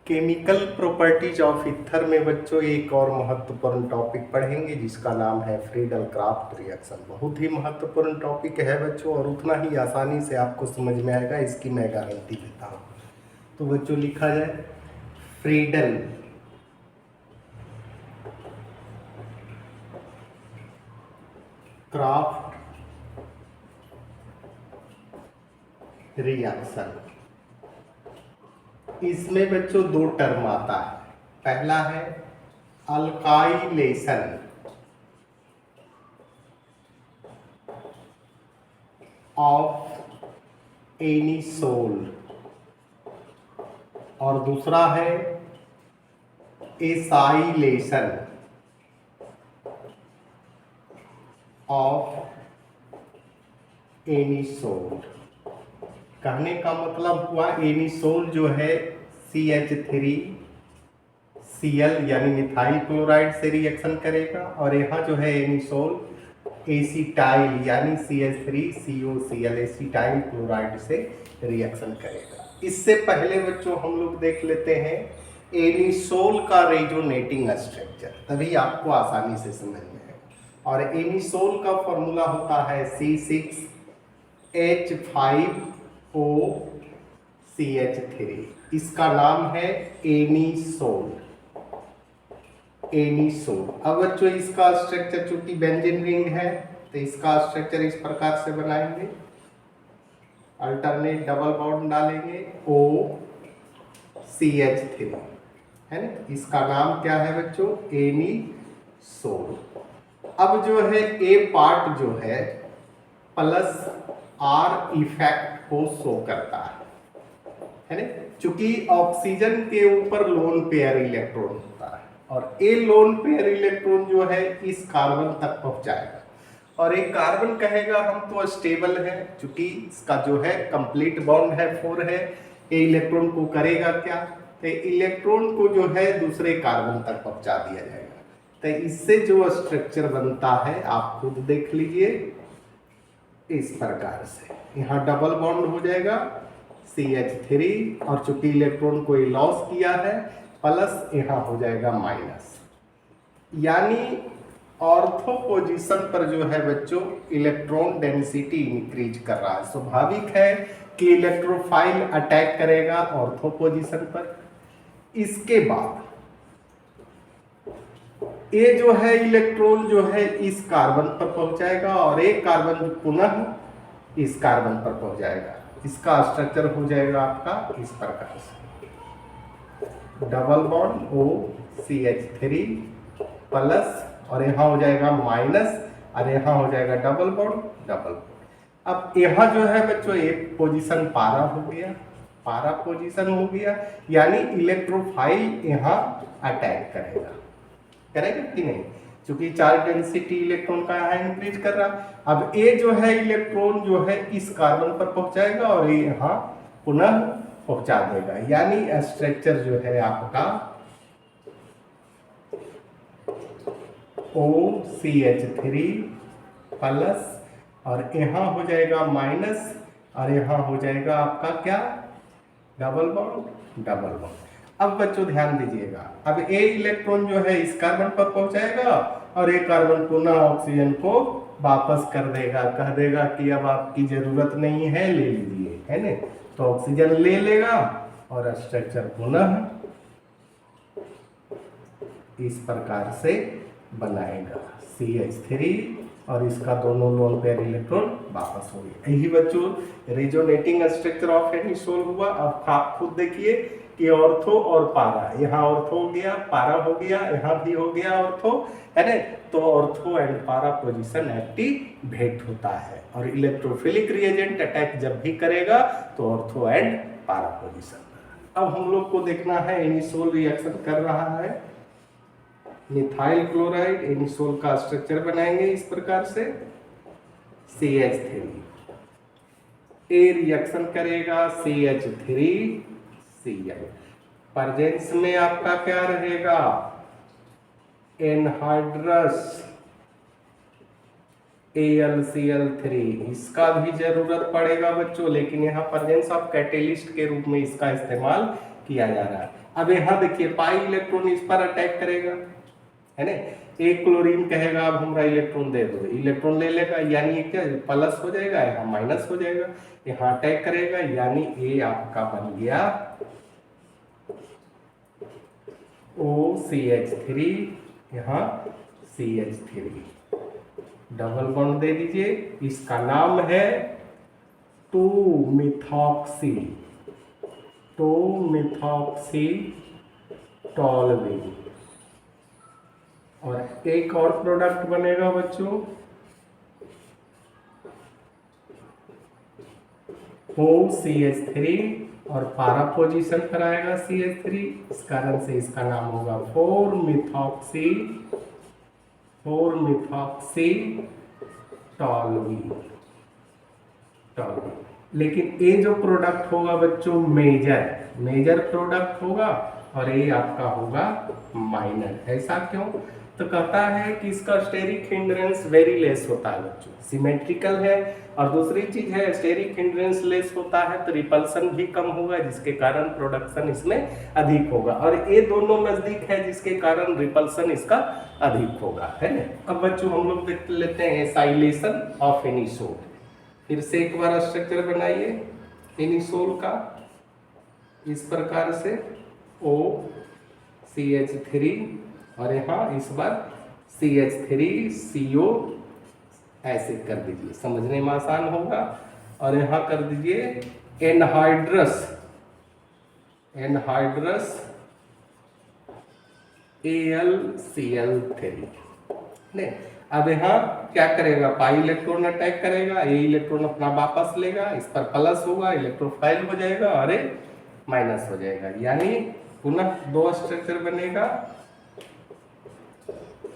Chemical properties of ether में बच्चों एक और महत्वपूर्ण टॉपिक पढ़ेंगे जिसका नाम है फ्रीडल क्राफ्ट रिएक्शन। बहुत ही महत्वपूर्ण टॉपिक है बच्चों और उतना ही आसानी से आपको समझ में आएगा, इसकी मैं गारंटी देता हूँ। तो बच्चों लिखा जाए फ्रीडल क्राफ्ट रिएक्शन। इसमें बच्चों दो टर्म आता है। पहला है अल्काइलेशन ऑफ एनिसोल और दूसरा है एसाइलेशन ऑफ एनिसोल। कहने का मतलब हुआ एनिसोल जो है CH3Cl यानी मिथाइल क्लोराइड से रिएक्शन करेगा और यहाँ जो है एनिसोल एसिटाइल यानी CH3COCl एसिटाइल क्लोराइड से रिएक्शन करेगा। इससे पहले बच्चों हम लोग देख लेते हैं एनिसोल का रेजोनेटिंग स्ट्रक्चर, तभी आपको आसानी से समझ में आएगा। और एनिसोल का फॉर्मूला होता है C6H5OCH3। इसका नाम है एनिसोल। अब बच्चों इसका स्ट्रक्चर चूंकि बेंजीन रिंग है तो इसका स्ट्रक्चर इस प्रकार से बनाएंगे, अल्टरनेट डबल बॉन्ड डालेंगे OCH3 है ना। इसका नाम क्या है बच्चों? एनिसोल। अब जो है ए पार्ट जो है प्लस आर इफेक्ट को शो करता है ना, चूंकि ऑक्सीजन के ऊपर लोन पेयर इलेक्ट्रॉन होता है और ए लोन पेयर इलेक्ट्रॉन जो है इस कार्बन तक पहुंचाएगा और एक कार्बन कहेगा हम तो स्टेबल है, चूंकि इसका जो है कंप्लीट बॉन्ड है 4 है। ए इलेक्ट्रॉन को करेगा क्या? तो इलेक्ट्रॉन को जो है दूसरे कार्बन तक पहुंचा दिया जाएगा। तो इससे जो स्ट्रक्चर बनता है आप खुद देख लीजिए इस प्रकार से। यहाँ डबल बॉन्ड हो जाएगा CH3 और चूंकि इलेक्ट्रॉन को लॉस किया है प्लस यहाँ हो जाएगा माइनस, यानी ऑर्थो पोजीशन पर जो है बच्चों इलेक्ट्रॉन डेंसिटी इंक्रीज कर रहा है। स्वाभाविक है कि इलेक्ट्रोफाइल अटैक करेगा ऑर्थो पोजीशन पर। इसके बाद ये जो है इलेक्ट्रॉन जो है इस कार्बन पर पहुंचाएगा और एक कार्बन पुनः इस कार्बन पर पहुंच जाएगा। इसका स्ट्रक्चर हो जाएगा आपका इस प्रकार से, डबल बॉन्ड OCH3 प्लस और यहाँ हो जाएगा माइनस और यहाँ हो जाएगा डबल बॉन्ड। अब यहाँ जो है बच्चों एक पोजीशन पारा हो गया, पारा पोजीशन हो गया, यानी इलेक्ट्रोफाइल यहाँ अटैक करेगा कि नहीं, क्योंकि चार्ज डेंसिटी इलेक्ट्रॉन का यहाँ इंक्रीज कर रहा। अब ये जो है इलेक्ट्रॉन जो है इस कार्बन पर पहुंचाएगा और ये यहाँ पुनः पहुंचा देगा, यानी स्ट्रक्चर जो है आपका OCH3 प्लस और यहाँ हो जाएगा माइनस और यहाँ हो जाएगा आपका क्या? Double bond. अब बच्चों ध्यान दीजिएगा, अब ए इलेक्ट्रॉन जो है इस कार्बन पर पहुंचाएगा और एक कार्बन पुनः ऑक्सीजन को वापस कर देगा, कह देगा कि अब आपकी जरूरत नहीं है, ले लीजिए, है ना। तो ऑक्सीजन ले लेगा और स्ट्रक्चर पुनः इस प्रकार से बनाएगा CH3 और इसका दोनों लोन पेयर इलेक्ट्रॉन वापस हो गया। यही बच्चों रेजोनेटिंग स्ट्रक्चर ऑफ एनिसोल हुआ। अब आप खुद देखिए कि ऑर्थो और पारा, यहाँ ऑर्थो हो गया, पारा हो गया, यहाँ भी हो गया ऑर्थो, है ना। तो ऑर्थो एंड पारा पोजीशन एक्टिवेट होता है और इलेक्ट्रोफिलिक रिएजेंट अटैक जब भी करेगा तो ऑर्थो एंड पारा पोजीशन। अब हम लोग को देखना है एनिसोल रिएक्शन कर रहा है मिथाइल क्लोराइड, एनिसोल का स्ट्रक्चर बनाएंगे इस प्रकार से CH3, ए रिएक्शन करेगा CH3Cl, प्रेजेंस में आपका क्या रहेगा? एनहाइड्रस AlCl3, इसका भी जरूरत पड़ेगा बच्चों, लेकिन यहाँ प्रेजेंस ऑफ कैटेलिस्ट के रूप में इसका इस्तेमाल किया जा रहा है। अब यहाँ देखिए पाई इलेक्ट्रॉन इस पर अटैक करेगा, है ना, एक क्लोरीन कहेगा अब हमारा इलेक्ट्रॉन दे दो, इलेक्ट्रॉन ले लेगा, यानी ये क्या प्लस हो जाएगा, यहाँ माइनस हो जाएगा, यहाँ अटैक करेगा, यानी ये आपका बन गया OCH3, यहाँ CH3, डबल बॉन्ड दे दीजिए, इसका नाम है 2-मिथॉक्सी टॉलुइन। और एक और प्रोडक्ट बनेगा बच्चों OCH3 और पारा पोजीशन पर आएगा CH3, इस कारण से इसका नाम होगा 4-मिथॉक्सी टॉलुइन। लेकिन ये जो प्रोडक्ट होगा बच्चों मेजर प्रोडक्ट होगा और ये आपका होगा माइनर। ऐसा क्यों? तो कहता है कि इसका स्टेरिक हिंड्रेंस वेरी लेस होता है बच्चों, सिमेट्रिकल है, और दूसरी चीज है स्टेरिक हिंड्रेंस लेस होता है तो रिपल्सन भी कम होगा, जिसके कारण प्रोडक्शन इसमें अधिक होगा, और ये दोनों नजदीक है जिसके कारण रिपल्सन इसका अधिक होगा, है ना। अब बच्चों हम लोग देख लेते हैं एसाइलेशन ऑफ एनिसोल। फिर से एक बार स्ट्रक्चर बनाइए एनिसोल का इस प्रकार से OCH3 और यहाँ इस बार CH3CO ऐसे कर दीजिए, समझने में आसान होगा। और यहाँ कर दीजिए एनहाइड्रस AlCl3। नहीं, अब यहाँ क्या करेगा, पाई इलेक्ट्रॉन अटैक करेगा, ये इलेक्ट्रॉन अपना वापस लेगा, इस पर प्लस होगा, इलेक्ट्रोफाइल हो जाएगा और माइनस हो जाएगा, यानी पुनः दो स्ट्रक्चर बनेगा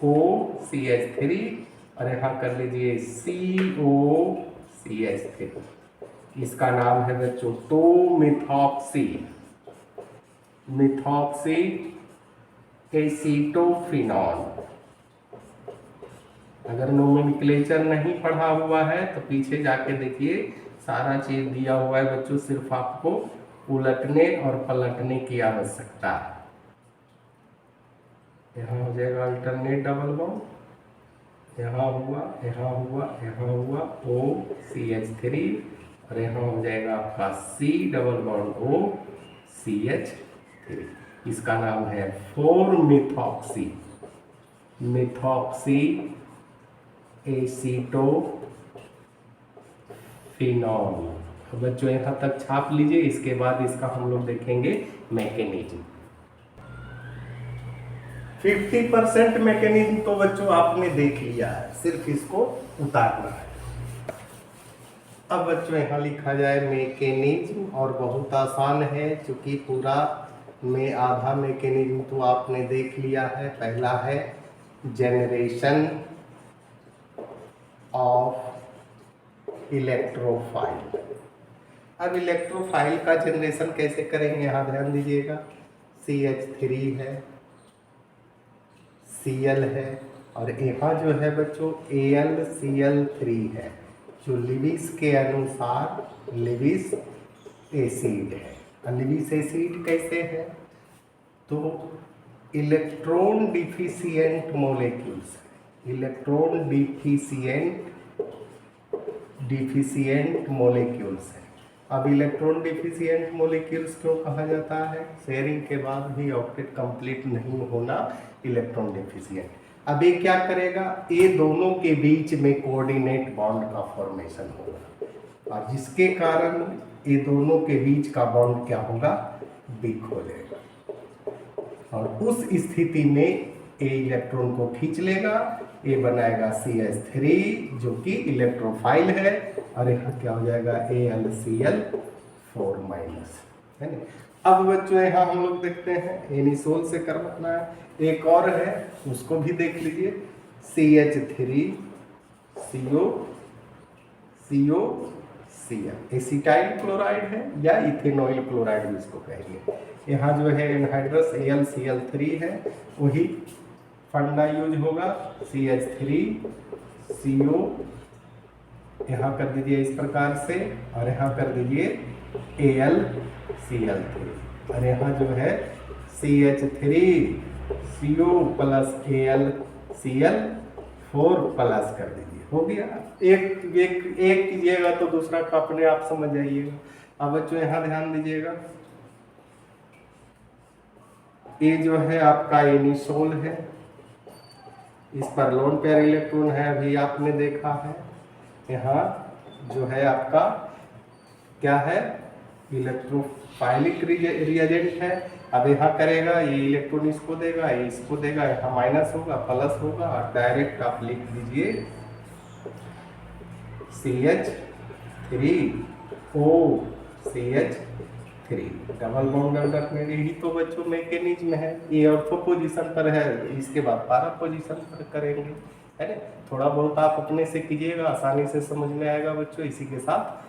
OCH3 और यहाँ कर लीजिए COCH3। इसका नाम है बच्चों 2-मिथॉक्सी एसीटोफिनॉल। अगर नोमेनक्लेचर नहीं पढ़ा हुआ है तो पीछे जाके देखिए, सारा चीज दिया हुआ है बच्चों, सिर्फ आपको उलटने और पलटने की आवश्यकता है। यहाँ हो जाएगा अल्टरनेट डबल बॉन्ड, यहाँ हुआ, यहाँ हुआ, यहाँ हुआ OCH3 और यहाँ हो जाएगा आपका C डबल बॉन्ड OCH3। इसका नाम है 4-मिथॉक्सी एसीटोफिनॉल। बच्चों यहाँ तक छाप लीजिए, इसके बाद इसका हम लोग देखेंगे मैकेनिज्म। 50% मैकेनिज्म तो बच्चों आपने देख लिया है, सिर्फ इसको उतारना है। अब बच्चों यहाँ लिखा जाए मैकेनिज्म, और बहुत आसान है क्योंकि पूरा में आधा मैकेनिज्म तो आपने देख लिया है। पहला है जनरेशन ऑफ इलेक्ट्रोफाइल। अब इलेक्ट्रोफाइल का जनरेशन कैसे करेंगे, यहाँ ध्यान दीजिएगा। CH3 है, Cl है, और यहाँ जो है बच्चों AlCl3 है, जो लिविस के अनुसार लिविस एसिड है। लिविस एसिड कैसे है, तो electron deficient molecules, electron deficient molecules है। अब इलेक्ट्रॉन डिफिशिएंट मॉलिक्यूल्स क्यों कहा जाता है, शेयरिंग के बाद भी ऑक्टेट कंप्लीट नहीं होना, इलेक्ट्रॉन डिफिशिएंट। अब ये क्या करेगा, ये दोनों के बीच में कोऑर्डिनेट बॉन्ड का फॉर्मेशन होगा, और जिसके कारण ये दोनों के बीच का बॉन्ड क्या होगा, वीक हो जाएगा, और उस स्थिति में ए इलेक्ट्रॉन को खींच लेगा, ये बनाएगा CH3 जो कि इलेक्ट्रोफाइल है, और यहाँ क्या हो जाएगा AlCl4 माइनस, है ना। अब बच्चों यहाँ हम लोग देखते हैं एनिसोल से करवाना है, एक और है उसको भी देख लीजिए। CH3COCl एसिटाइल क्लोराइड है या इथेनॉइल क्लोराइड भी इसको कहेंगे। यहाँ जो है एनहाइड्रस AlCl3 है, वही फंडा यूज होगा। CH3CO यहाँ कर दीजिए इस प्रकार से, और यहाँ कर दीजिए AlCl3। और यहाँ जो है CH3 CO plus AlCl4 plus कर दीजिए, हो गया। एक एक एक कीजिएगा तो दूसरा का अपने आप समझ जाइएगा। अब बच्चों यहाँ ध्यान दीजिएगा, ये जो है आपका एनिसोल है, इस पर लोन पेयर इलेक्ट्रॉन है, अभी आपने देखा है। यहाँ जो है आपका क्या है, इलेक्ट्रोफाइलिक रिएजेंट है। अब यहाँ करेगा, ये इलेक्ट्रॉन इसको देगा, ये इसको देगा, यहाँ माइनस होगा प्लस होगा, और डायरेक्ट आप लिख दीजिए CH3OCH3 डबल बॉन्ड अंडर में। यही तो बच्चों मैकेनिज्म है। ये ऑर्थो पोजीशन पर है, इसके बाद पैरा पोजीशन पर करेंगे, है ना। थोड़ा बहुत आप अपने से कीजिएगा, आसानी से समझ में आएगा बच्चों। इसी के साथ